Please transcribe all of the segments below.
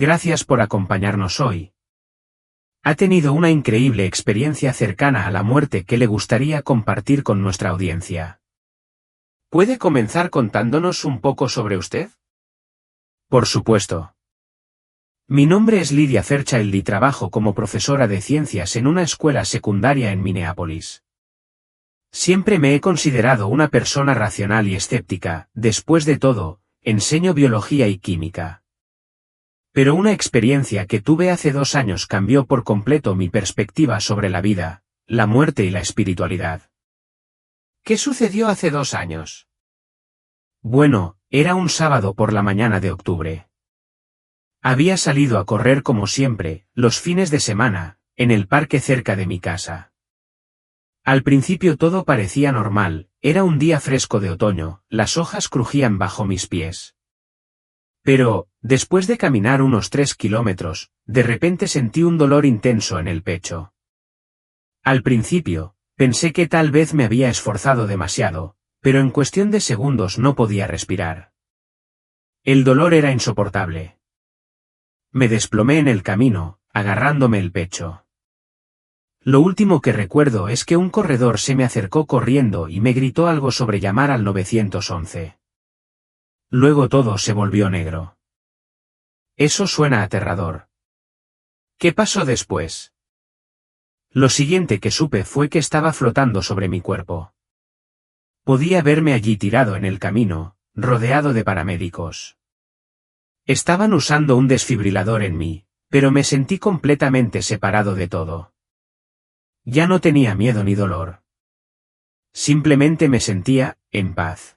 Gracias por acompañarnos hoy. Ha tenido una increíble experiencia cercana a la muerte que le gustaría compartir con nuestra audiencia. ¿Puede comenzar contándonos un poco sobre usted? Por supuesto. Mi nombre es Lydia Fairchild y trabajo como profesora de ciencias en una escuela secundaria en Minneapolis. Siempre me he considerado una persona racional y escéptica, después de todo, enseño biología y química. Pero una experiencia que tuve hace 2 años cambió por completo mi perspectiva sobre la vida, la muerte y la espiritualidad. ¿Qué sucedió hace 2 años? Bueno, era un sábado por la mañana de octubre. Había salido a correr como siempre, los fines de semana, en el parque cerca de mi casa. Al principio todo parecía normal, era un día fresco de otoño, las hojas crujían bajo mis pies. Pero, después de caminar unos 3 kilómetros, de repente sentí un dolor intenso en el pecho. Al principio, pensé que tal vez me había esforzado demasiado, pero en cuestión de segundos no podía respirar. El dolor era insoportable. Me desplomé en el camino, agarrándome el pecho. Lo último que recuerdo es que un corredor se me acercó corriendo y me gritó algo sobre llamar al 911. Luego todo se volvió negro. Eso suena aterrador. ¿Qué pasó después? Lo siguiente que supe fue que estaba flotando sobre mi cuerpo. Podía verme allí tirado en el camino, rodeado de paramédicos. Estaban usando un desfibrilador en mí, pero me sentí completamente separado de todo. Ya no tenía miedo ni dolor. Simplemente me sentía, en paz.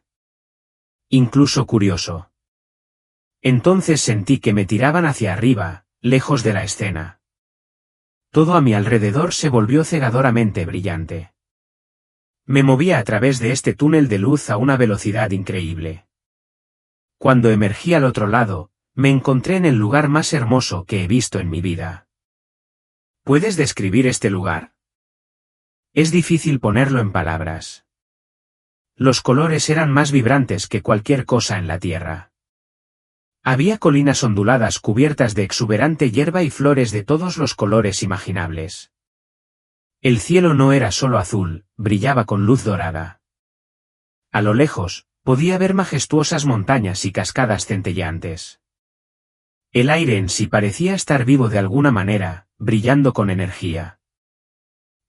Incluso curioso. Entonces sentí que me tiraban hacia arriba, lejos de la escena. Todo a mi alrededor se volvió cegadoramente brillante. Me movía a través de este túnel de luz a una velocidad increíble. Cuando emergí al otro lado, me encontré en el lugar más hermoso que he visto en mi vida. ¿Puedes describir este lugar? Es difícil ponerlo en palabras. Los colores eran más vibrantes que cualquier cosa en la tierra. Había colinas onduladas cubiertas de exuberante hierba y flores de todos los colores imaginables. El cielo no era solo azul, brillaba con luz dorada. A lo lejos, podía ver majestuosas montañas y cascadas centelleantes. El aire en sí parecía estar vivo de alguna manera, brillando con energía.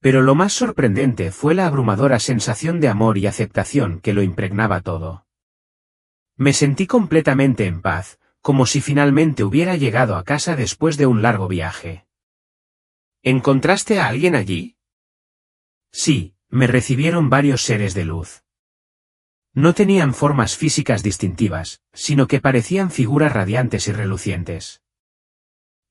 Pero lo más sorprendente fue la abrumadora sensación de amor y aceptación que lo impregnaba todo. Me sentí completamente en paz, como si finalmente hubiera llegado a casa después de un largo viaje. ¿Encontraste a alguien allí? Sí, me recibieron varios seres de luz. No tenían formas físicas distintivas, sino que parecían figuras radiantes y relucientes.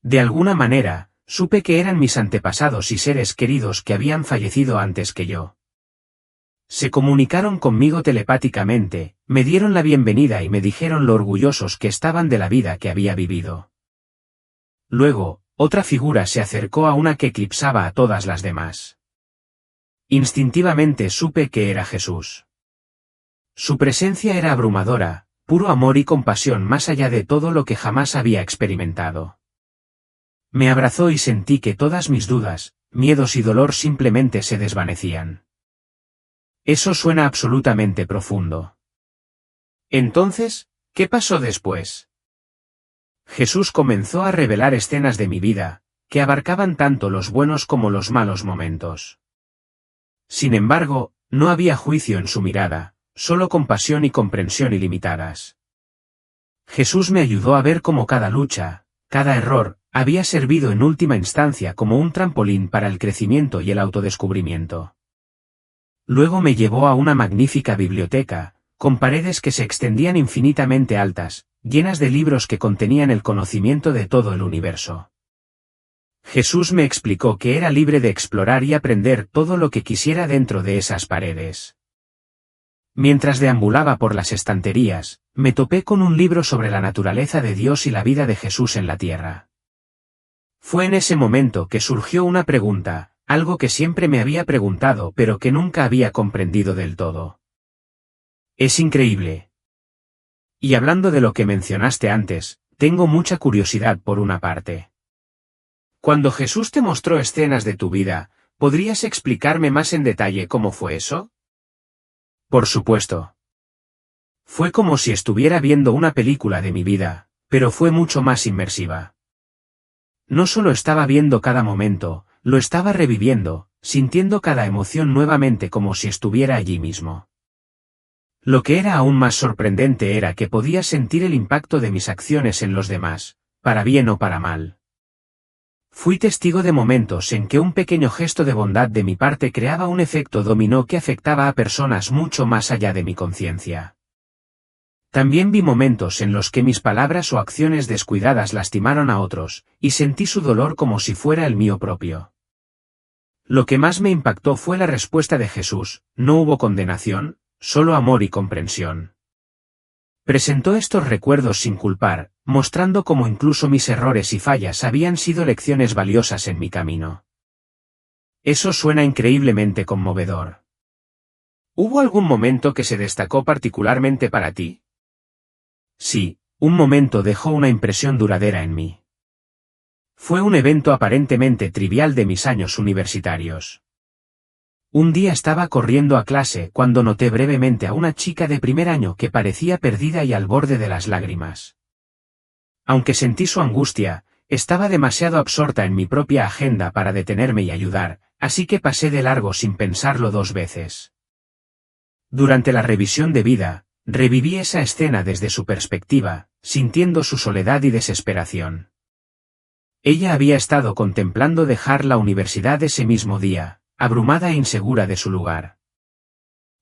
De alguna manera, supe que eran mis antepasados y seres queridos que habían fallecido antes que yo. Se comunicaron conmigo telepáticamente, me dieron la bienvenida y me dijeron lo orgullosos que estaban de la vida que había vivido. Luego, otra figura se acercó a una que eclipsaba a todas las demás. Instintivamente supe que era Jesús. Su presencia era abrumadora, puro amor y compasión más allá de todo lo que jamás había experimentado. Me abrazó y sentí que todas mis dudas, miedos y dolor simplemente se desvanecían. Eso suena absolutamente profundo. Entonces, ¿qué pasó después? Jesús comenzó a revelar escenas de mi vida, que abarcaban tanto los buenos como los malos momentos. Sin embargo, no había juicio en su mirada, solo compasión y comprensión ilimitadas. Jesús me ayudó a ver cómo cada lucha, cada error, había servido en última instancia como un trampolín para el crecimiento y el autodescubrimiento. Luego me llevó a una magnífica biblioteca, con paredes que se extendían infinitamente altas, llenas de libros que contenían el conocimiento de todo el universo. Jesús me explicó que era libre de explorar y aprender todo lo que quisiera dentro de esas paredes. Mientras deambulaba por las estanterías, me topé con un libro sobre la naturaleza de Dios y la vida de Jesús en la tierra. Fue en ese momento que surgió una pregunta, algo que siempre me había preguntado pero que nunca había comprendido del todo. Es increíble. Y hablando de lo que mencionaste antes, tengo mucha curiosidad por una parte. Cuando Jesús te mostró escenas de tu vida, ¿podrías explicarme más en detalle cómo fue eso? Por supuesto. Fue como si estuviera viendo una película de mi vida, pero fue mucho más inmersiva. No solo estaba viendo cada momento, lo estaba reviviendo, sintiendo cada emoción nuevamente como si estuviera allí mismo. Lo que era aún más sorprendente era que podía sentir el impacto de mis acciones en los demás, para bien o para mal. Fui testigo de momentos en que un pequeño gesto de bondad de mi parte creaba un efecto dominó que afectaba a personas mucho más allá de mi conciencia. También vi momentos en los que mis palabras o acciones descuidadas lastimaron a otros, y sentí su dolor como si fuera el mío propio. Lo que más me impactó fue la respuesta de Jesús: no hubo condenación, solo amor y comprensión. Presentó estos recuerdos sin culpar, mostrando cómo incluso mis errores y fallas habían sido lecciones valiosas en mi camino. Eso suena increíblemente conmovedor. ¿Hubo algún momento que se destacó particularmente para ti? Sí, un momento dejó una impresión duradera en mí. Fue un evento aparentemente trivial de mis años universitarios. Un día estaba corriendo a clase cuando noté brevemente a una chica de primer año que parecía perdida y al borde de las lágrimas. Aunque sentí su angustia, estaba demasiado absorta en mi propia agenda para detenerme y ayudar, así que pasé de largo sin pensarlo 2 veces. Durante la revisión de vida, reviví esa escena desde su perspectiva, sintiendo su soledad y desesperación. Ella había estado contemplando dejar la universidad ese mismo día, abrumada e insegura de su lugar.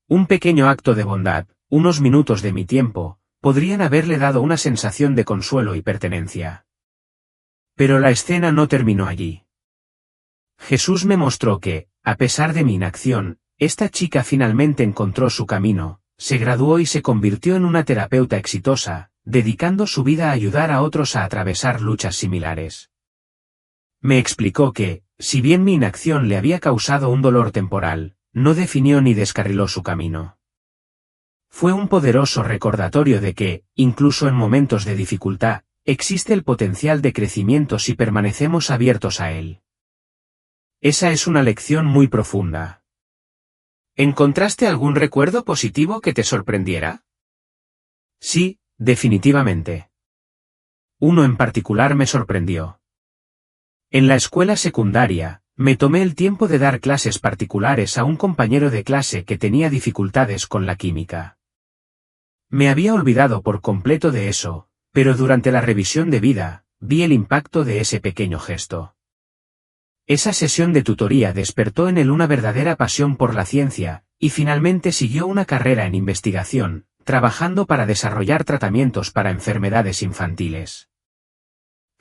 Un pequeño acto de bondad, unos minutos de mi tiempo, podrían haberle dado una sensación de consuelo y pertenencia. Pero la escena no terminó allí. Jesús me mostró que, a pesar de mi inacción, esta chica finalmente encontró su camino, se graduó y se convirtió en una terapeuta exitosa, dedicando su vida a ayudar a otros a atravesar luchas similares. Me explicó que, si bien mi inacción le había causado un dolor temporal, no definió ni descarriló su camino. Fue un poderoso recordatorio de que, incluso en momentos de dificultad, existe el potencial de crecimiento si permanecemos abiertos a él. Esa es una lección muy profunda. ¿Encontraste algún recuerdo positivo que te sorprendiera? Sí, definitivamente. Uno en particular me sorprendió. En la escuela secundaria, me tomé el tiempo de dar clases particulares a un compañero de clase que tenía dificultades con la química. Me había olvidado por completo de eso, pero durante la revisión de vida, vi el impacto de ese pequeño gesto. Esa sesión de tutoría despertó en él una verdadera pasión por la ciencia, y finalmente siguió una carrera en investigación, trabajando para desarrollar tratamientos para enfermedades infantiles.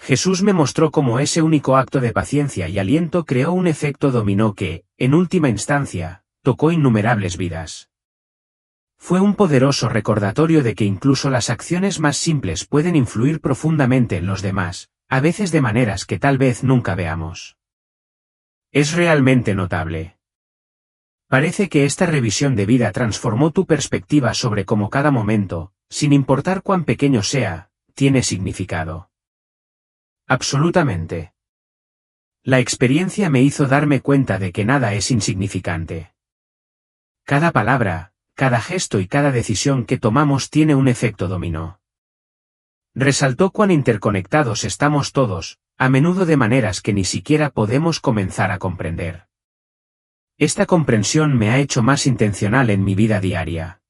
Jesús me mostró cómo ese único acto de paciencia y aliento creó un efecto dominó que, en última instancia, tocó innumerables vidas. Fue un poderoso recordatorio de que incluso las acciones más simples pueden influir profundamente en los demás, a veces de maneras que tal vez nunca veamos. Es realmente notable. Parece que esta revisión de vida transformó tu perspectiva sobre cómo cada momento, sin importar cuán pequeño sea, tiene significado. Absolutamente. La experiencia me hizo darme cuenta de que nada es insignificante. Cada palabra, cada gesto y cada decisión que tomamos tiene un efecto dominó. Resaltó cuán interconectados estamos todos, a menudo de maneras que ni siquiera podemos comenzar a comprender. Esta comprensión me ha hecho más intencional en mi vida diaria.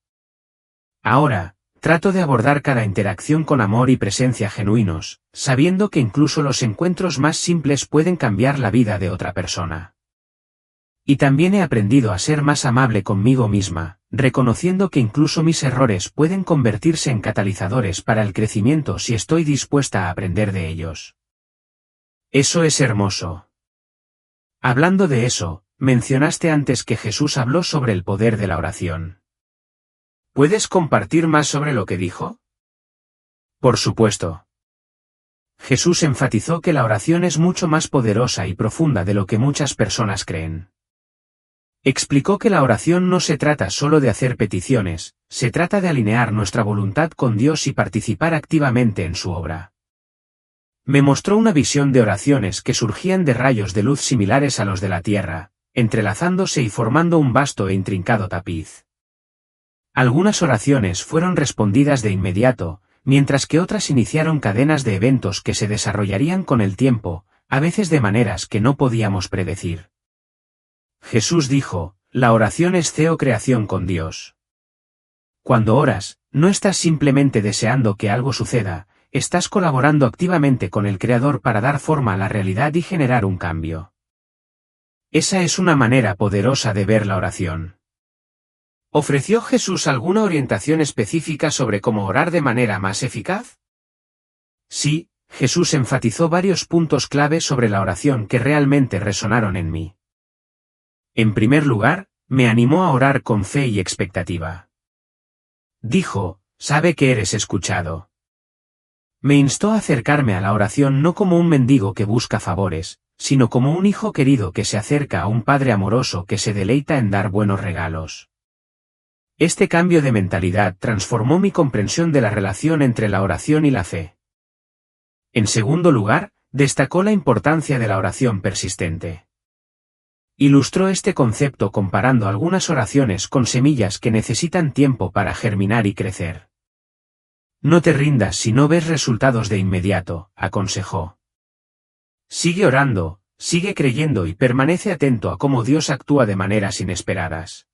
Ahora, trato de abordar cada interacción con amor y presencia genuinos, sabiendo que incluso los encuentros más simples pueden cambiar la vida de otra persona. Y también he aprendido a ser más amable conmigo misma, reconociendo que incluso mis errores pueden convertirse en catalizadores para el crecimiento si estoy dispuesta a aprender de ellos. Eso es hermoso. Hablando de eso, mencionaste antes que Jesús habló sobre el poder de la oración. ¿Puedes compartir más sobre lo que dijo? Por supuesto. Jesús enfatizó que la oración es mucho más poderosa y profunda de lo que muchas personas creen. Explicó que la oración no se trata solo de hacer peticiones, se trata de alinear nuestra voluntad con Dios y participar activamente en su obra. Me mostró una visión de oraciones que surgían de rayos de luz similares a los de la Tierra, entrelazándose y formando un vasto e intrincado tapiz. Algunas oraciones fueron respondidas de inmediato, mientras que otras iniciaron cadenas de eventos que se desarrollarían con el tiempo, a veces de maneras que no podíamos predecir. Jesús dijo, la oración es creación con Dios. Cuando oras, no estás simplemente deseando que algo suceda, estás colaborando activamente con el Creador para dar forma a la realidad y generar un cambio. Esa es una manera poderosa de ver la oración. ¿Ofreció Jesús alguna orientación específica sobre cómo orar de manera más eficaz? Sí, Jesús enfatizó varios puntos clave sobre la oración que realmente resonaron en mí. En primer lugar, me animó a orar con fe y expectativa. Dijo, sabe que eres escuchado. Me instó a acercarme a la oración no como un mendigo que busca favores, sino como un hijo querido que se acerca a un padre amoroso que se deleita en dar buenos regalos. Este cambio de mentalidad transformó mi comprensión de la relación entre la oración y la fe. En segundo lugar, destacó la importancia de la oración persistente. Ilustró este concepto comparando algunas oraciones con semillas que necesitan tiempo para germinar y crecer. No te rindas si no ves resultados de inmediato, aconsejó. Sigue orando, sigue creyendo y permanece atento a cómo Dios actúa de maneras inesperadas.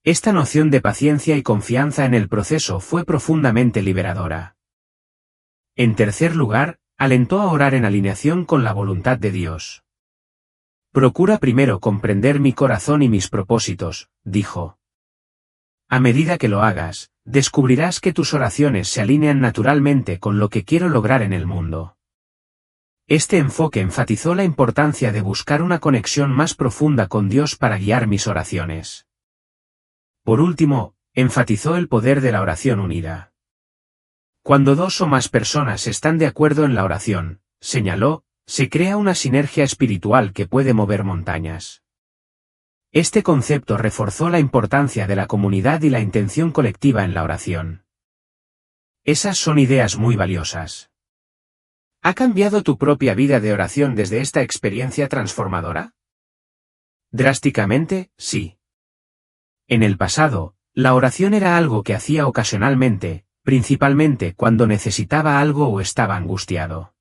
Esta noción de paciencia y confianza en el proceso fue profundamente liberadora. En tercer lugar, alentó a orar en alineación con la voluntad de Dios. Procura primero comprender mi corazón y mis propósitos, dijo. A medida que lo hagas, descubrirás que tus oraciones se alinean naturalmente con lo que quiero lograr en el mundo. Este enfoque enfatizó la importancia de buscar una conexión más profunda con Dios para guiar mis oraciones. Por último, enfatizó el poder de la oración unida. Cuando dos o más personas están de acuerdo en la oración, señaló, se crea una sinergia espiritual que puede mover montañas. Este concepto reforzó la importancia de la comunidad y la intención colectiva en la oración. Esas son ideas muy valiosas. ¿Ha cambiado tu propia vida de oración desde esta experiencia transformadora? Drásticamente, sí. En el pasado, la oración era algo que hacía ocasionalmente, principalmente cuando necesitaba algo o estaba angustiado.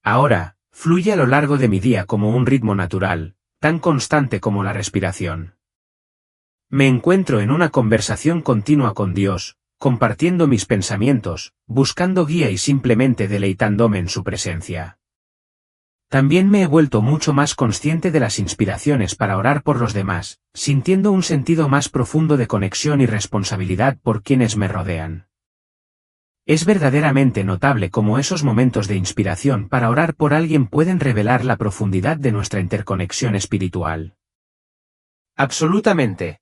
Ahora, fluye a lo largo de mi día como un ritmo natural, tan constante como la respiración. Me encuentro en una conversación continua con Dios, compartiendo mis pensamientos, buscando guía y simplemente deleitándome en su presencia. También me he vuelto mucho más consciente de las inspiraciones para orar por los demás, sintiendo un sentido más profundo de conexión y responsabilidad por quienes me rodean. Es verdaderamente notable cómo esos momentos de inspiración para orar por alguien pueden revelar la profundidad de nuestra interconexión espiritual. Absolutamente.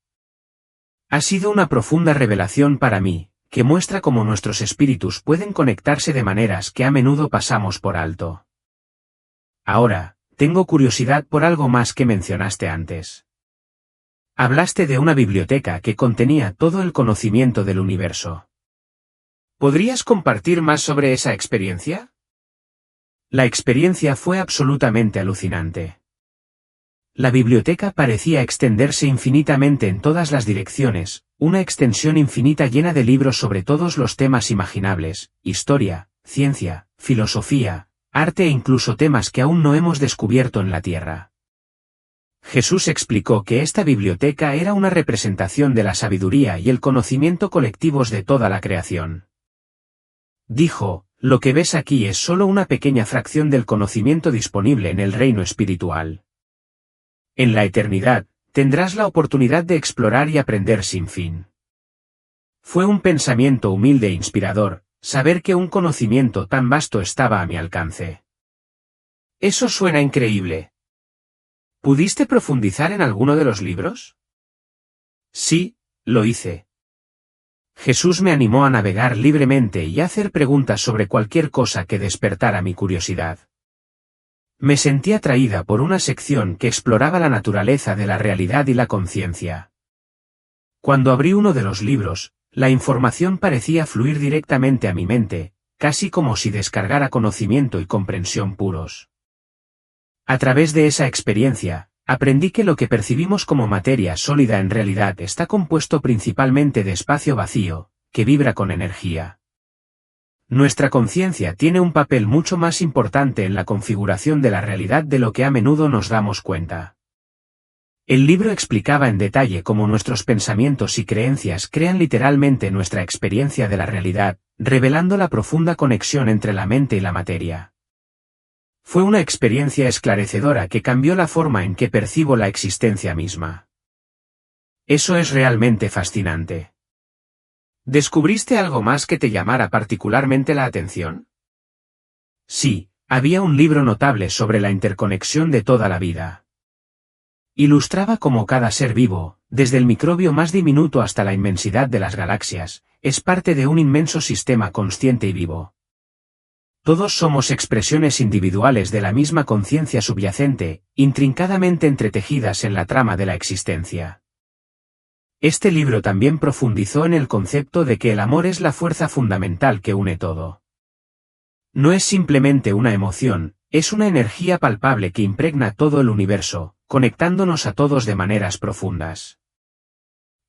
Ha sido una profunda revelación para mí, que muestra cómo nuestros espíritus pueden conectarse de maneras que a menudo pasamos por alto. Ahora, tengo curiosidad por algo más que mencionaste antes. Hablaste de una biblioteca que contenía todo el conocimiento del universo. ¿Podrías compartir más sobre esa experiencia? La experiencia fue absolutamente alucinante. La biblioteca parecía extenderse infinitamente en todas las direcciones, una extensión infinita llena de libros sobre todos los temas imaginables, historia, ciencia, filosofía, arte e incluso temas que aún no hemos descubierto en la Tierra. Jesús explicó que esta biblioteca era una representación de la sabiduría y el conocimiento colectivos de toda la creación. Dijo, lo que ves aquí es solo una pequeña fracción del conocimiento disponible en el reino espiritual. En la eternidad, tendrás la oportunidad de explorar y aprender sin fin. Fue un pensamiento humilde e inspirador, saber que un conocimiento tan vasto estaba a mi alcance. Eso suena increíble. ¿Pudiste profundizar en alguno de los libros? Sí, lo hice. Jesús me animó a navegar libremente y a hacer preguntas sobre cualquier cosa que despertara mi curiosidad. Me sentí atraída por una sección que exploraba la naturaleza de la realidad y la conciencia. Cuando abrí uno de los libros, la información parecía fluir directamente a mi mente, casi como si descargara conocimiento y comprensión puros. A través de esa experiencia, aprendí que lo que percibimos como materia sólida en realidad está compuesto principalmente de espacio vacío, que vibra con energía. Nuestra conciencia tiene un papel mucho más importante en la configuración de la realidad de lo que a menudo nos damos cuenta. El libro explicaba en detalle cómo nuestros pensamientos y creencias crean literalmente nuestra experiencia de la realidad, revelando la profunda conexión entre la mente y la materia. Fue una experiencia esclarecedora que cambió la forma en que percibo la existencia misma. Eso es realmente fascinante. ¿Descubriste algo más que te llamara particularmente la atención? Sí, había un libro notable sobre la interconexión de toda la vida. Ilustraba cómo cada ser vivo, desde el microbio más diminuto hasta la inmensidad de las galaxias, es parte de un inmenso sistema consciente y vivo. Todos somos expresiones individuales de la misma conciencia subyacente, intrincadamente entretejidas en la trama de la existencia. Este libro también profundizó en el concepto de que el amor es la fuerza fundamental que une todo. No es simplemente una emoción, es una energía palpable que impregna todo el universo, conectándonos a todos de maneras profundas.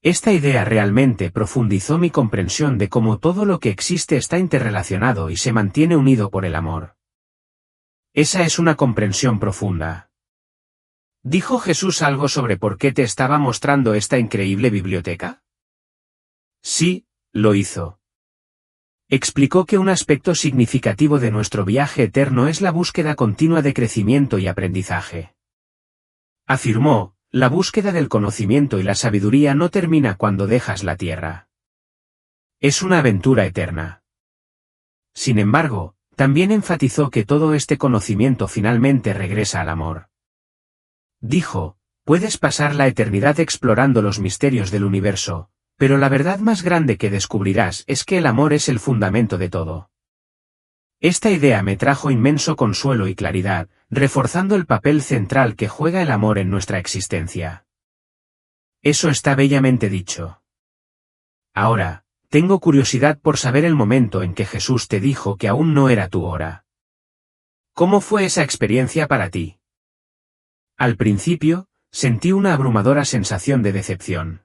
Esta idea realmente profundizó mi comprensión de cómo todo lo que existe está interrelacionado y se mantiene unido por el amor. Esa es una comprensión profunda. ¿Dijo Jesús algo sobre por qué te estaba mostrando esta increíble biblioteca? Sí, lo hizo. Explicó que un aspecto significativo de nuestro viaje eterno es la búsqueda continua de crecimiento y aprendizaje. Afirmó, la búsqueda del conocimiento y la sabiduría no termina cuando dejas la tierra. Es una aventura eterna. Sin embargo, también enfatizó que todo este conocimiento finalmente regresa al amor. Dijo, puedes pasar la eternidad explorando los misterios del universo, pero la verdad más grande que descubrirás es que el amor es el fundamento de todo. Esta idea me trajo inmenso consuelo y claridad, reforzando el papel central que juega el amor en nuestra existencia. Eso está bellamente dicho. Ahora, tengo curiosidad por saber el momento en que Jesús te dijo que aún no era tu hora. ¿Cómo fue esa experiencia para ti? Al principio, sentí una abrumadora sensación de decepción.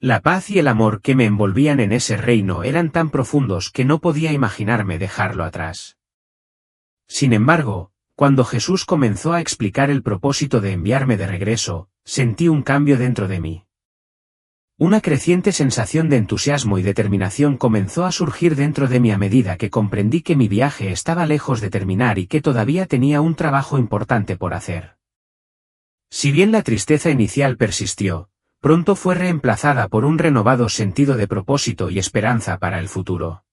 La paz y el amor que me envolvían en ese reino eran tan profundos que no podía imaginarme dejarlo atrás. Sin embargo, cuando Jesús comenzó a explicar el propósito de enviarme de regreso, sentí un cambio dentro de mí. Una creciente sensación de entusiasmo y determinación comenzó a surgir dentro de mí a medida que comprendí que mi viaje estaba lejos de terminar y que todavía tenía un trabajo importante por hacer. Si bien la tristeza inicial persistió, pronto fue reemplazada por un renovado sentido de propósito y esperanza para el futuro.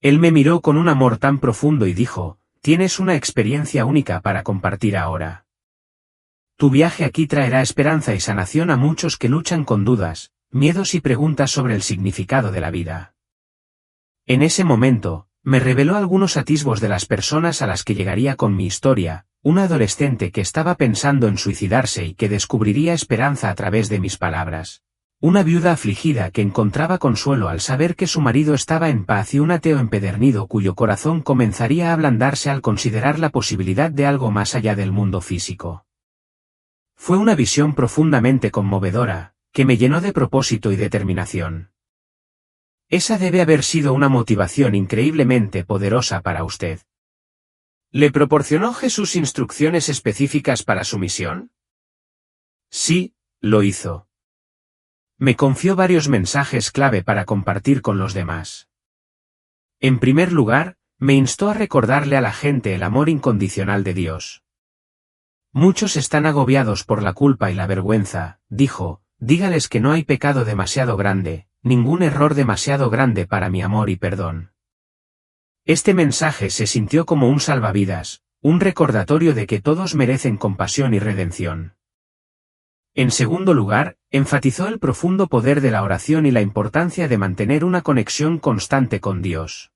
Él me miró con un amor tan profundo y dijo, tienes una experiencia única para compartir ahora. Tu viaje aquí traerá esperanza y sanación a muchos que luchan con dudas, miedos y preguntas sobre el significado de la vida. En ese momento, me reveló algunos atisbos de las personas a las que llegaría con mi historia, una adolescente que estaba pensando en suicidarse y que descubriría esperanza a través de mis palabras. Una viuda afligida que encontraba consuelo al saber que su marido estaba en paz y un ateo empedernido cuyo corazón comenzaría a ablandarse al considerar la posibilidad de algo más allá del mundo físico. Fue una visión profundamente conmovedora, que me llenó de propósito y determinación. Esa debe haber sido una motivación increíblemente poderosa para usted. ¿Le proporcionó Jesús instrucciones específicas para su misión? Sí, lo hizo. Me confió varios mensajes clave para compartir con los demás. En primer lugar, me instó a recordarle a la gente el amor incondicional de Dios. Muchos están agobiados por la culpa y la vergüenza, dijo, dígales que no hay pecado demasiado grande, ningún error demasiado grande para mi amor y perdón. Este mensaje se sintió como un salvavidas, un recordatorio de que todos merecen compasión y redención. En segundo lugar, enfatizó el profundo poder de la oración y la importancia de mantener una conexión constante con Dios.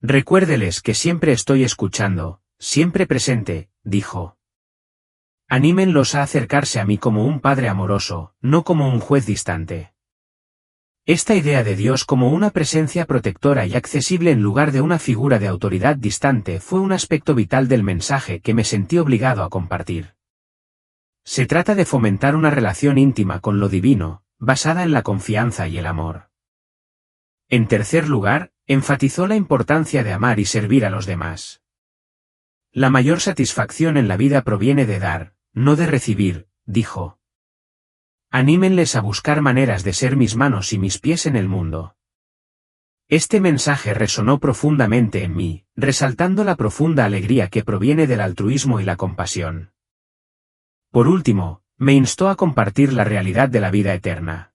Recuérdeles que siempre estoy escuchando, siempre presente, dijo. Anímenlos a acercarse a mí como un padre amoroso, no como un juez distante. Esta idea de Dios como una presencia protectora y accesible en lugar de una figura de autoridad distante fue un aspecto vital del mensaje que me sentí obligado a compartir. Se trata de fomentar una relación íntima con lo divino, basada en la confianza y el amor. En tercer lugar, enfatizó la importancia de amar y servir a los demás. La mayor satisfacción en la vida proviene de dar, no de recibir, dijo. Anímenles a buscar maneras de ser mis manos y mis pies en el mundo. Este mensaje resonó profundamente en mí, resaltando la profunda alegría que proviene del altruismo y la compasión. Por último, me instó a compartir la realidad de la vida eterna.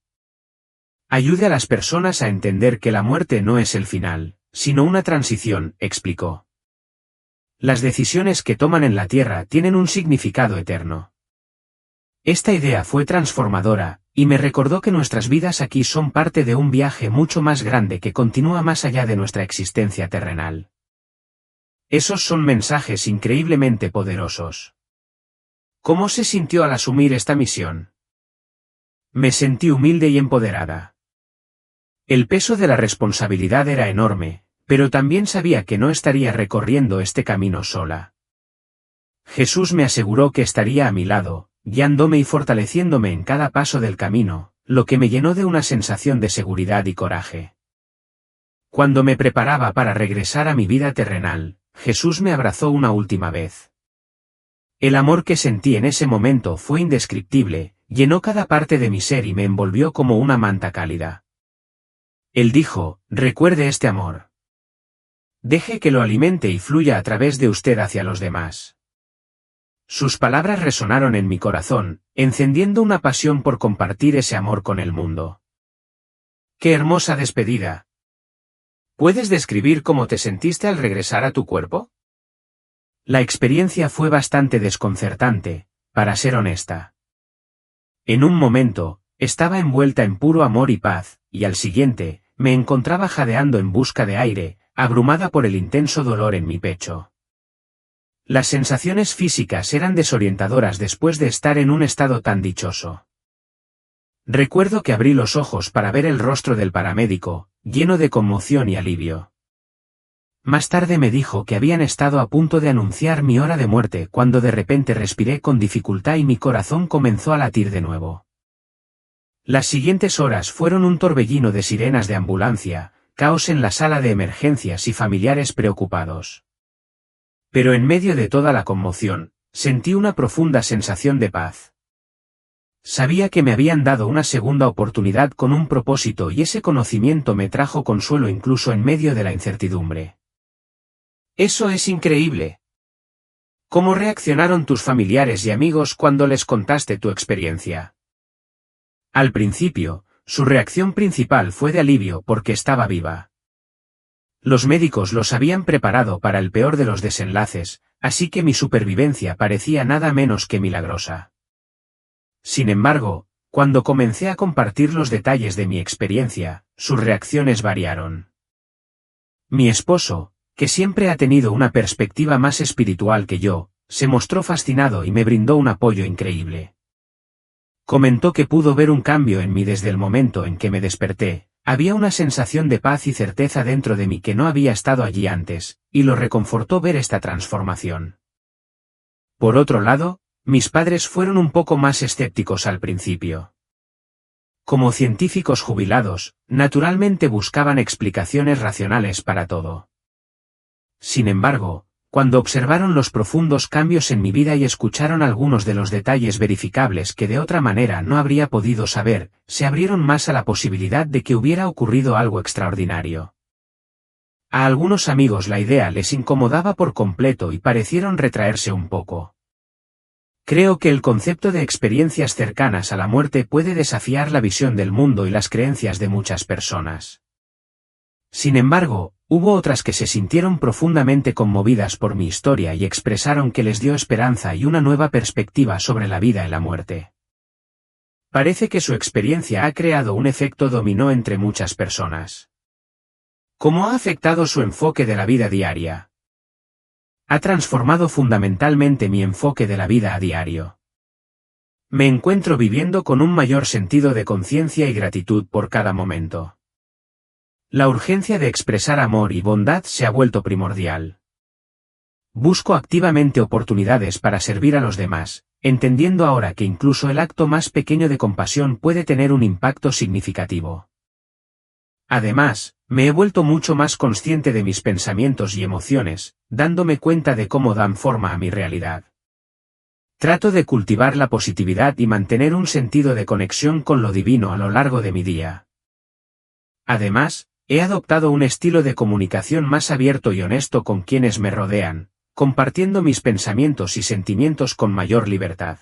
Ayude a las personas a entender que la muerte no es el final, sino una transición, explicó. Las decisiones que toman en la tierra tienen un significado eterno. Esta idea fue transformadora, y me recordó que nuestras vidas aquí son parte de un viaje mucho más grande que continúa más allá de nuestra existencia terrenal. Esos son mensajes increíblemente poderosos. ¿Cómo se sintió al asumir esta misión? Me sentí humilde y empoderada. El peso de la responsabilidad era enorme, pero también sabía que no estaría recorriendo este camino sola. Jesús me aseguró que estaría a mi lado, guiándome y fortaleciéndome en cada paso del camino, lo que me llenó de una sensación de seguridad y coraje. Cuando me preparaba para regresar a mi vida terrenal, Jesús me abrazó una última vez. El amor que sentí en ese momento fue indescriptible, llenó cada parte de mi ser y me envolvió como una manta cálida. Él dijo, recuerde este amor. Deje que lo alimente y fluya a través de usted hacia los demás. Sus palabras resonaron en mi corazón, encendiendo una pasión por compartir ese amor con el mundo. ¡Qué hermosa despedida! ¿Puedes describir cómo te sentiste al regresar a tu cuerpo? La experiencia fue bastante desconcertante, para ser honesta. En un momento, estaba envuelta en puro amor y paz, y al siguiente, me encontraba jadeando en busca de aire, abrumada por el intenso dolor en mi pecho. Las sensaciones físicas eran desorientadoras después de estar en un estado tan dichoso. Recuerdo que abrí los ojos para ver el rostro del paramédico, lleno de conmoción y alivio. Más tarde me dijo que habían estado a punto de anunciar mi hora de muerte cuando de repente respiré con dificultad y mi corazón comenzó a latir de nuevo. Las siguientes horas fueron un torbellino de sirenas de ambulancia, caos en la sala de emergencias y familiares preocupados. Pero en medio de toda la conmoción, sentí una profunda sensación de paz. Sabía que me habían dado una segunda oportunidad con un propósito y ese conocimiento me trajo consuelo incluso en medio de la incertidumbre. ¡Eso es increíble! ¿Cómo reaccionaron tus familiares y amigos cuando les contaste tu experiencia? Al principio, su reacción principal fue de alivio porque estaba viva. Los médicos los habían preparado para el peor de los desenlaces, así que mi supervivencia parecía nada menos que milagrosa. Sin embargo, cuando comencé a compartir los detalles de mi experiencia, sus reacciones variaron. Mi esposo, que siempre ha tenido una perspectiva más espiritual que yo, se mostró fascinado y me brindó un apoyo increíble. Comentó que pudo ver un cambio en mí desde el momento en que me desperté. Había una sensación de paz y certeza dentro de mí que no había estado allí antes, y lo reconfortó ver esta transformación. Por otro lado, mis padres fueron un poco más escépticos al principio. Como científicos jubilados, naturalmente buscaban explicaciones racionales para todo. Sin embargo, cuando observaron los profundos cambios en mi vida y escucharon algunos de los detalles verificables que de otra manera no habría podido saber, se abrieron más a la posibilidad de que hubiera ocurrido algo extraordinario. A algunos amigos la idea les incomodaba por completo y parecieron retraerse un poco. Creo que el concepto de experiencias cercanas a la muerte puede desafiar la visión del mundo y las creencias de muchas personas. Sin embargo, hubo otras que se sintieron profundamente conmovidas por mi historia y expresaron que les dio esperanza y una nueva perspectiva sobre la vida y la muerte. Parece que su experiencia ha creado un efecto dominó entre muchas personas. ¿Cómo ha afectado su enfoque de la vida diaria? Ha transformado fundamentalmente mi enfoque de la vida a diario. Me encuentro viviendo con un mayor sentido de conciencia y gratitud por cada momento. La urgencia de expresar amor y bondad se ha vuelto primordial. Busco activamente oportunidades para servir a los demás, entendiendo ahora que incluso el acto más pequeño de compasión puede tener un impacto significativo. Además, me he vuelto mucho más consciente de mis pensamientos y emociones, dándome cuenta de cómo dan forma a mi realidad. Trato de cultivar la positividad y mantener un sentido de conexión con lo divino a lo largo de mi día. Además, he adoptado un estilo de comunicación más abierto y honesto con quienes me rodean, compartiendo mis pensamientos y sentimientos con mayor libertad.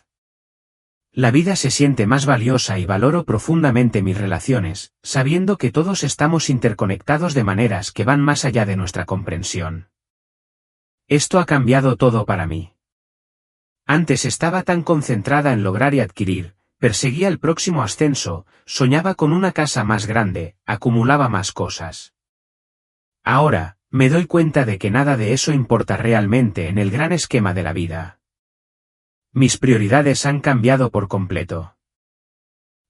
La vida se siente más valiosa y valoro profundamente mis relaciones, sabiendo que todos estamos interconectados de maneras que van más allá de nuestra comprensión. Esto ha cambiado todo para mí. Antes estaba tan concentrada en lograr y adquirir, perseguía el próximo ascenso, soñaba con una casa más grande, acumulaba más cosas. Ahora, me doy cuenta de que nada de eso importa realmente en el gran esquema de la vida. Mis prioridades han cambiado por completo.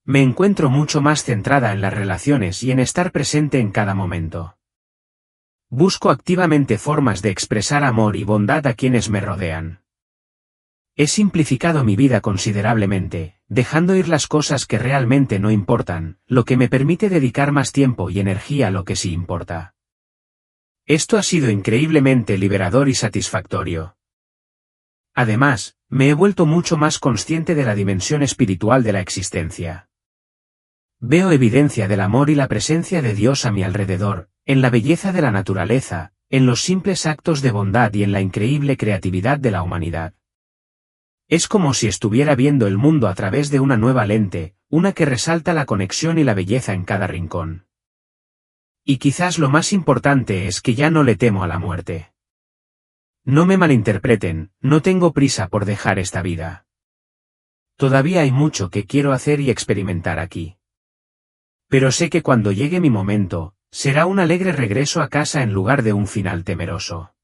Me encuentro mucho más centrada en las relaciones y en estar presente en cada momento. Busco activamente formas de expresar amor y bondad a quienes me rodean. He simplificado mi vida considerablemente, dejando ir las cosas que realmente no importan, lo que me permite dedicar más tiempo y energía a lo que sí importa. Esto ha sido increíblemente liberador y satisfactorio. Además, me he vuelto mucho más consciente de la dimensión espiritual de la existencia. Veo evidencia del amor y la presencia de Dios a mi alrededor, en la belleza de la naturaleza, en los simples actos de bondad y en la increíble creatividad de la humanidad. Es como si estuviera viendo el mundo a través de una nueva lente, una que resalta la conexión y la belleza en cada rincón. Y quizás lo más importante es que ya no le temo a la muerte. No me malinterpreten, no tengo prisa por dejar esta vida. Todavía hay mucho que quiero hacer y experimentar aquí. Pero sé que cuando llegue mi momento, será un alegre regreso a casa en lugar de un final temeroso.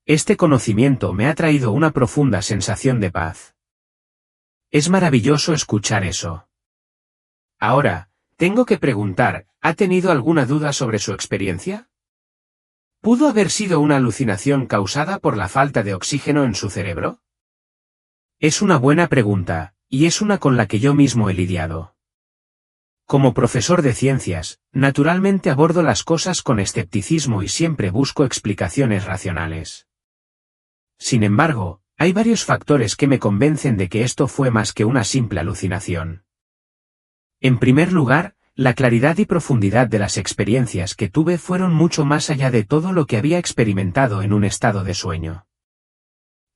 Este conocimiento me ha traído una profunda sensación de paz. Es maravilloso escuchar eso. Ahora, tengo que preguntar, ¿ha tenido alguna duda sobre su experiencia? ¿Pudo haber sido una alucinación causada por la falta de oxígeno en su cerebro? Es una buena pregunta, y es una con la que yo mismo he lidiado. Como profesor de ciencias, naturalmente abordo las cosas con escepticismo y siempre busco explicaciones racionales. Sin embargo, hay varios factores que me convencen de que esto fue más que una simple alucinación. En primer lugar, la claridad y profundidad de las experiencias que tuve fueron mucho más allá de todo lo que había experimentado en un estado de sueño.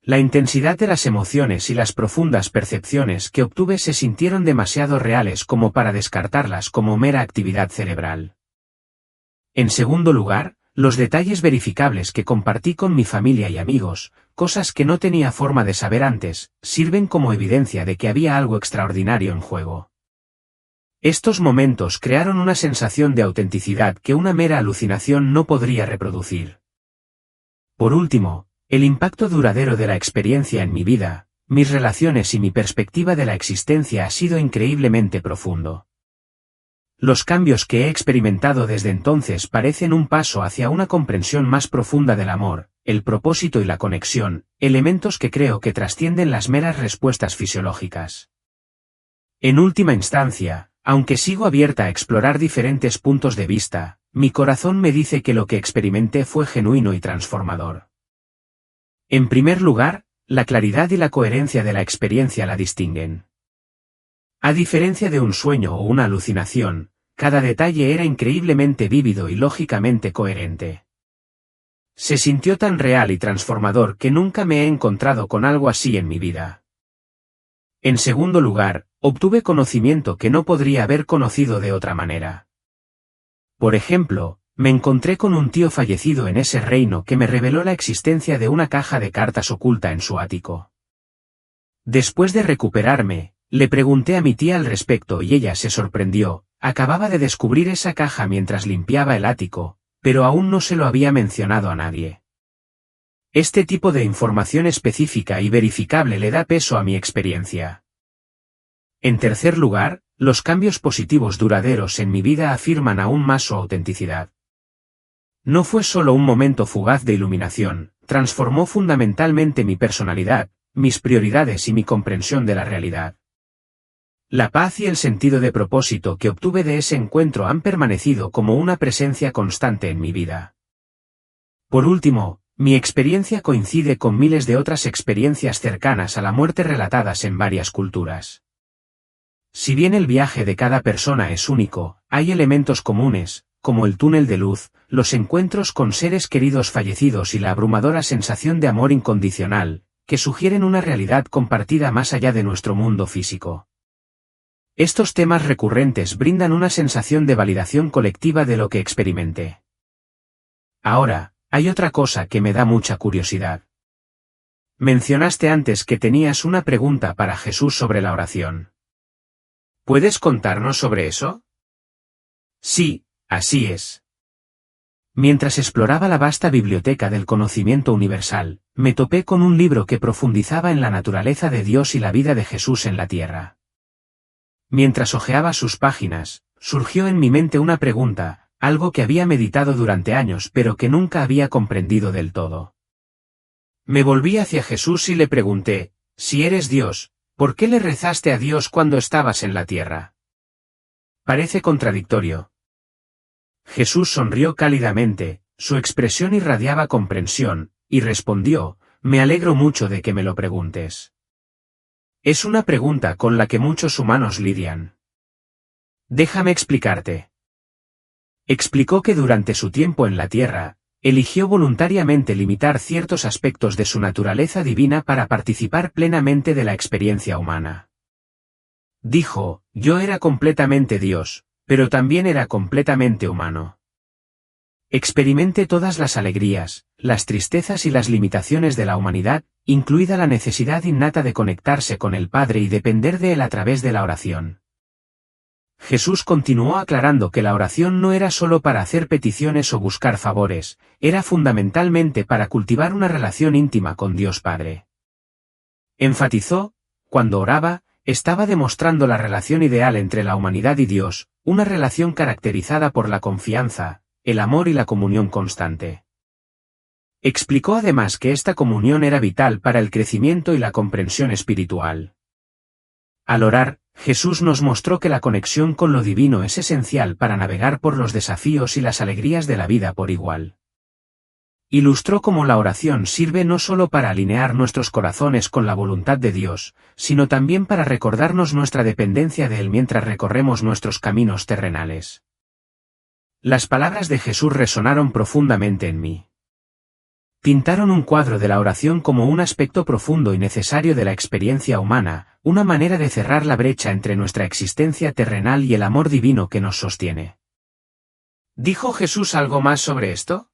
La intensidad de las emociones y las profundas percepciones que obtuve se sintieron demasiado reales como para descartarlas como mera actividad cerebral. En segundo lugar, los detalles verificables que compartí con mi familia y amigos, cosas que no tenía forma de saber antes, sirven como evidencia de que había algo extraordinario en juego. Estos momentos crearon una sensación de autenticidad que una mera alucinación no podría reproducir. Por último, el impacto duradero de la experiencia en mi vida, mis relaciones y mi perspectiva de la existencia ha sido increíblemente profundo. Los cambios que he experimentado desde entonces parecen un paso hacia una comprensión más profunda del amor, el propósito y la conexión, elementos que creo que trascienden las meras respuestas fisiológicas. En última instancia, aunque sigo abierta a explorar diferentes puntos de vista, mi corazón me dice que lo que experimenté fue genuino y transformador. En primer lugar, la claridad y la coherencia de la experiencia la distinguen. A diferencia de un sueño o una alucinación, cada detalle era increíblemente vívido y lógicamente coherente. Se sintió tan real y transformador que nunca me he encontrado con algo así en mi vida. En segundo lugar, obtuve conocimiento que no podría haber conocido de otra manera. Por ejemplo, me encontré con un tío fallecido en ese reino que me reveló la existencia de una caja de cartas oculta en su ático. Después de recuperarme, le pregunté a mi tía al respecto y ella se sorprendió, acababa de descubrir esa caja mientras limpiaba el ático, pero aún no se lo había mencionado a nadie. Este tipo de información específica y verificable le da peso a mi experiencia. En tercer lugar, los cambios positivos duraderos en mi vida afirman aún más su autenticidad. No fue solo un momento fugaz de iluminación, transformó fundamentalmente mi personalidad, mis prioridades y mi comprensión de la realidad. La paz y el sentido de propósito que obtuve de ese encuentro han permanecido como una presencia constante en mi vida. Por último, mi experiencia coincide con miles de otras experiencias cercanas a la muerte relatadas en varias culturas. Si bien el viaje de cada persona es único, hay elementos comunes, como el túnel de luz, los encuentros con seres queridos fallecidos y la abrumadora sensación de amor incondicional, que sugieren una realidad compartida más allá de nuestro mundo físico. Estos temas recurrentes brindan una sensación de validación colectiva de lo que experimenté. Ahora, hay otra cosa que me da mucha curiosidad. Mencionaste antes que tenías una pregunta para Jesús sobre la oración. ¿Puedes contarnos sobre eso? Sí, así es. Mientras exploraba la vasta biblioteca del conocimiento universal, me topé con un libro que profundizaba en la naturaleza de Dios y la vida de Jesús en la tierra. Mientras hojeaba sus páginas, surgió en mi mente una pregunta, algo que había meditado durante años pero que nunca había comprendido del todo. Me volví hacia Jesús y le pregunté, si eres Dios, ¿por qué le rezaste a Dios cuando estabas en la tierra? Parece contradictorio. Jesús sonrió cálidamente, su expresión irradiaba comprensión, y respondió, me alegro mucho de que me lo preguntes. Es una pregunta con la que muchos humanos lidian. Déjame explicarte. Explicó que durante su tiempo en la tierra, eligió voluntariamente limitar ciertos aspectos de su naturaleza divina para participar plenamente de la experiencia humana. Dijo, yo era completamente Dios, pero también era completamente humano. Experimenté todas las alegrías, las tristezas y las limitaciones de la humanidad, incluida la necesidad innata de conectarse con el Padre y depender de Él a través de la oración. Jesús continuó aclarando que la oración no era solo para hacer peticiones o buscar favores, era fundamentalmente para cultivar una relación íntima con Dios Padre. Enfatizó, cuando oraba, estaba demostrando la relación ideal entre la humanidad y Dios, una relación caracterizada por la confianza, el amor y la comunión constante. Explicó además que esta comunión era vital para el crecimiento y la comprensión espiritual. Al orar, Jesús nos mostró que la conexión con lo divino es esencial para navegar por los desafíos y las alegrías de la vida por igual. Ilustró cómo la oración sirve no solo para alinear nuestros corazones con la voluntad de Dios, sino también para recordarnos nuestra dependencia de Él mientras recorremos nuestros caminos terrenales. Las palabras de Jesús resonaron profundamente en mí. Pintaron un cuadro de la oración como un aspecto profundo y necesario de la experiencia humana, una manera de cerrar la brecha entre nuestra existencia terrenal y el amor divino que nos sostiene. ¿Dijo Jesús algo más sobre esto?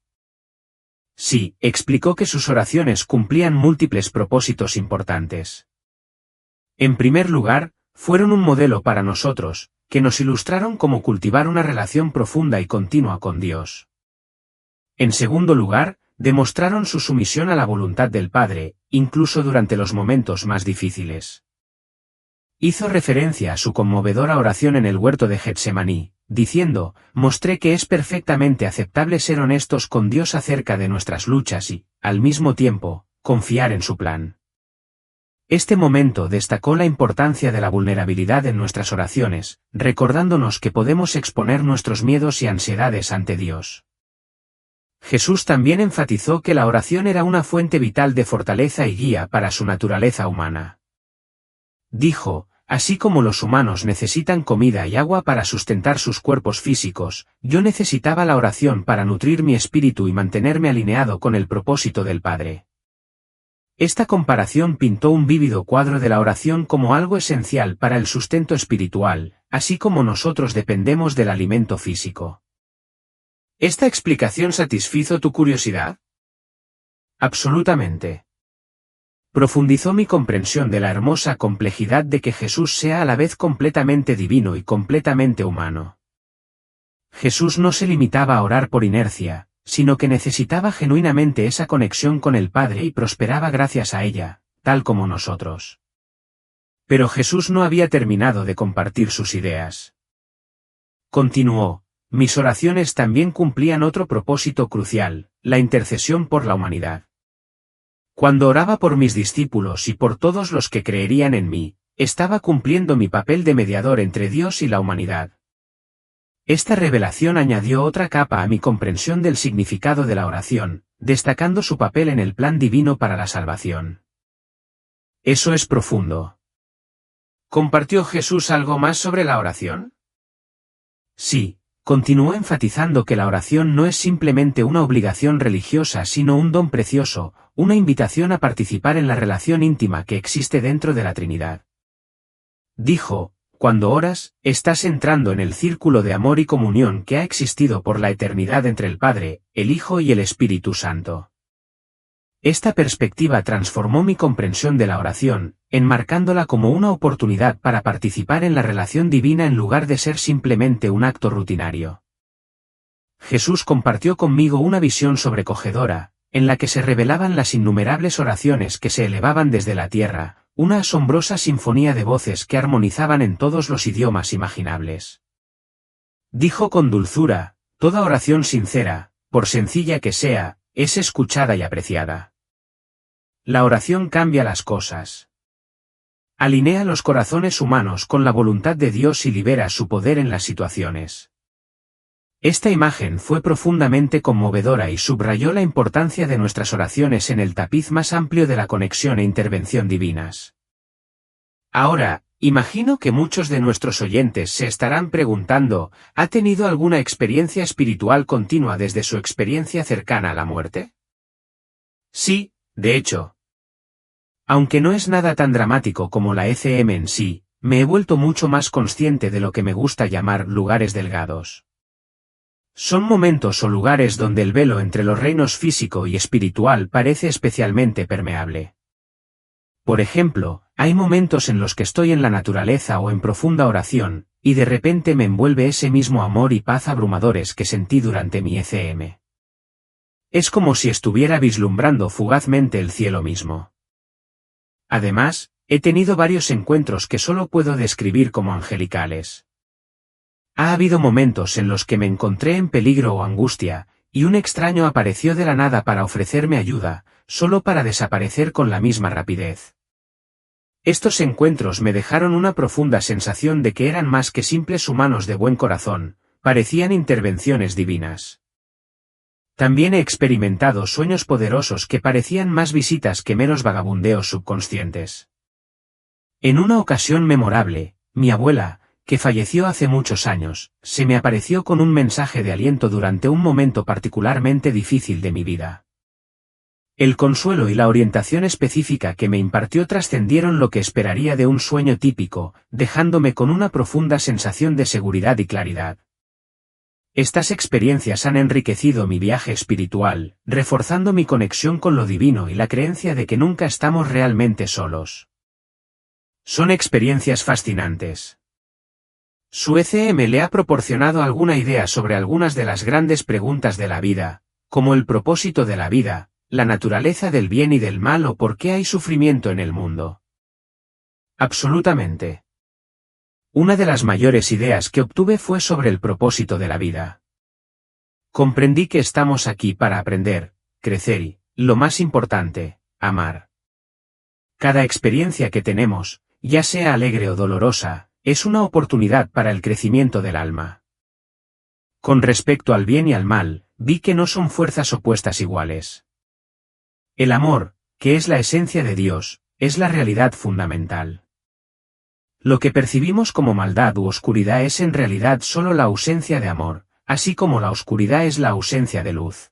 Sí, explicó que sus oraciones cumplían múltiples propósitos importantes. En primer lugar, fueron un modelo para nosotros, que nos ilustraron cómo cultivar una relación profunda y continua con Dios. En segundo lugar, demostraron su sumisión a la voluntad del Padre, incluso durante los momentos más difíciles. Hizo referencia a su conmovedora oración en el huerto de Getsemaní, diciendo, mostré que es perfectamente aceptable ser honestos con Dios acerca de nuestras luchas y, al mismo tiempo, confiar en su plan. Este momento destacó la importancia de la vulnerabilidad en nuestras oraciones, recordándonos que podemos exponer nuestros miedos y ansiedades ante Dios. Jesús también enfatizó que la oración era una fuente vital de fortaleza y guía para su naturaleza humana. Dijo, así como los humanos necesitan comida y agua para sustentar sus cuerpos físicos, yo necesitaba la oración para nutrir mi espíritu y mantenerme alineado con el propósito del Padre. Esta comparación pintó un vívido cuadro de la oración como algo esencial para el sustento espiritual, así como nosotros dependemos del alimento físico. ¿Esta explicación satisfizo tu curiosidad? Absolutamente. Profundizó mi comprensión de la hermosa complejidad de que Jesús sea a la vez completamente divino y completamente humano. Jesús no se limitaba a orar por inercia, sino que necesitaba genuinamente esa conexión con el Padre y prosperaba gracias a ella, tal como nosotros. Pero Jesús no había terminado de compartir sus ideas. Continuó, mis oraciones también cumplían otro propósito crucial, la intercesión por la humanidad. Cuando oraba por mis discípulos y por todos los que creerían en mí, estaba cumpliendo mi papel de mediador entre Dios y la humanidad. Esta revelación añadió otra capa a mi comprensión del significado de la oración, destacando su papel en el plan divino para la salvación. Eso es profundo. ¿Compartió Jesús algo más sobre la oración? Sí, continuó enfatizando que la oración no es simplemente una obligación religiosa sino un don precioso, una invitación a participar en la relación íntima que existe dentro de la Trinidad. Dijo, cuando oras, estás entrando en el círculo de amor y comunión que ha existido por la eternidad entre el Padre, el Hijo y el Espíritu Santo. Esta perspectiva transformó mi comprensión de la oración, enmarcándola como una oportunidad para participar en la relación divina en lugar de ser simplemente un acto rutinario. Jesús compartió conmigo una visión sobrecogedora, en la que se revelaban las innumerables oraciones que se elevaban desde la tierra, una asombrosa sinfonía de voces que armonizaban en todos los idiomas imaginables. Dijo con dulzura, toda oración sincera, por sencilla que sea, es escuchada y apreciada. La oración cambia las cosas. Alinea los corazones humanos con la voluntad de Dios y libera su poder en las situaciones. Esta imagen fue profundamente conmovedora y subrayó la importancia de nuestras oraciones en el tapiz más amplio de la conexión e intervención divinas. Ahora, imagino que muchos de nuestros oyentes se estarán preguntando, ¿ha tenido alguna experiencia espiritual continua desde su experiencia cercana a la muerte? Sí, de hecho. Aunque no es nada tan dramático como la ECM en sí, me he vuelto mucho más consciente de lo que me gusta llamar lugares delgados. Son momentos o lugares donde el velo entre los reinos físico y espiritual parece especialmente permeable. Por ejemplo, hay momentos en los que estoy en la naturaleza o en profunda oración, y de repente me envuelve ese mismo amor y paz abrumadores que sentí durante mi ECM. Es como si estuviera vislumbrando fugazmente el cielo mismo. Además, he tenido varios encuentros que solo puedo describir como angelicales. Ha habido momentos en los que me encontré en peligro o angustia, y un extraño apareció de la nada para ofrecerme ayuda, solo para desaparecer con la misma rapidez. Estos encuentros me dejaron una profunda sensación de que eran más que simples humanos de buen corazón, parecían intervenciones divinas. También he experimentado sueños poderosos que parecían más visitas que meros vagabundeos subconscientes. En una ocasión memorable, mi abuela, que falleció hace muchos años, se me apareció con un mensaje de aliento durante un momento particularmente difícil de mi vida. El consuelo y la orientación específica que me impartió trascendieron lo que esperaría de un sueño típico, dejándome con una profunda sensación de seguridad y claridad. Estas experiencias han enriquecido mi viaje espiritual, reforzando mi conexión con lo divino y la creencia de que nunca estamos realmente solos. Son experiencias fascinantes. Su ECM le ha proporcionado alguna idea sobre algunas de las grandes preguntas de la vida, como el propósito de la vida, la naturaleza del bien y del mal o por qué hay sufrimiento en el mundo. Absolutamente. Una de las mayores ideas que obtuve fue sobre el propósito de la vida. Comprendí que estamos aquí para aprender, crecer y, lo más importante, amar. Cada experiencia que tenemos, ya sea alegre o dolorosa, es una oportunidad para el crecimiento del alma. Con respecto al bien y al mal, vi que no son fuerzas opuestas iguales. El amor, que es la esencia de Dios, es la realidad fundamental. Lo que percibimos como maldad u oscuridad es en realidad solo la ausencia de amor, así como la oscuridad es la ausencia de luz.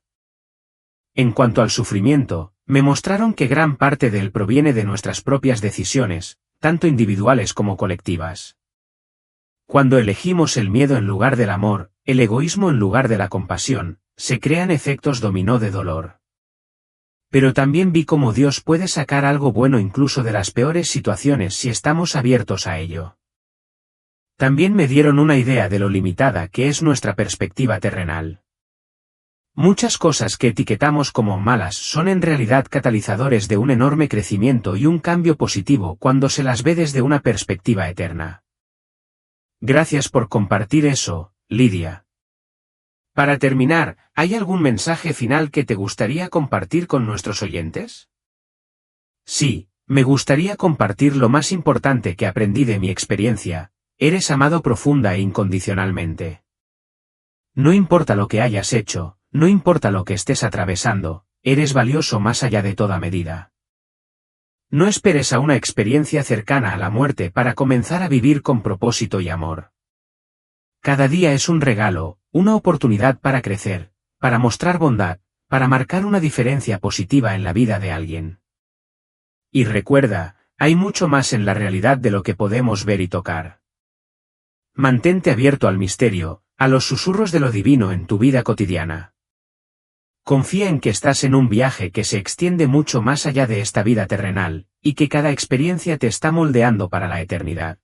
En cuanto al sufrimiento, me mostraron que gran parte de él proviene de nuestras propias decisiones, tanto individuales como colectivas. Cuando elegimos el miedo en lugar del amor, el egoísmo en lugar de la compasión, se crean efectos dominó de dolor. Pero también vi cómo Dios puede sacar algo bueno incluso de las peores situaciones si estamos abiertos a ello. También me dieron una idea de lo limitada que es nuestra perspectiva terrenal. Muchas cosas que etiquetamos como malas son en realidad catalizadores de un enorme crecimiento y un cambio positivo cuando se las ve desde una perspectiva eterna. Gracias por compartir eso, Lidia. Para terminar, ¿hay algún mensaje final que te gustaría compartir con nuestros oyentes? Sí, me gustaría compartir lo más importante que aprendí de mi experiencia: eres amado profunda e incondicionalmente. No importa lo que hayas hecho, no importa lo que estés atravesando, eres valioso más allá de toda medida. No esperes a una experiencia cercana a la muerte para comenzar a vivir con propósito y amor. Cada día es un regalo, una oportunidad para crecer, para mostrar bondad, para marcar una diferencia positiva en la vida de alguien. Y recuerda, hay mucho más en la realidad de lo que podemos ver y tocar. Mantente abierto al misterio, a los susurros de lo divino en tu vida cotidiana. Confía en que estás en un viaje que se extiende mucho más allá de esta vida terrenal, y que cada experiencia te está moldeando para la eternidad.